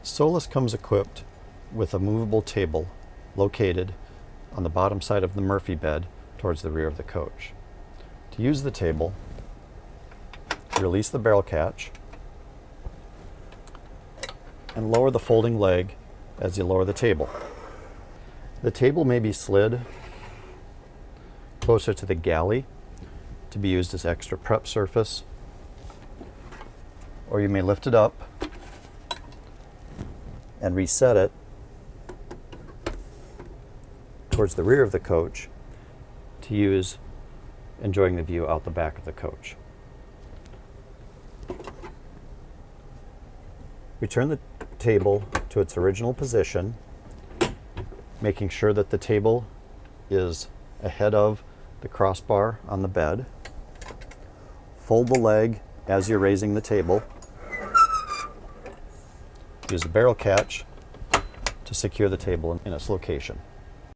Solis comes equipped with a movable table located on the bottom side of the Murphy bed towards the rear of the coach. To use the table, release the barrel catch and lower the folding leg as you lower the table. The table may be slid closer to the galley to be used as extra prep surface, or you may lift it up and reset it towards the rear of the coach to use enjoying the view out the back of the coach. Return the table to its original position, making sure that the table is ahead of the crossbar on the bed. Fold the leg as you're raising the table. Use the barrel catch to secure the table in its location.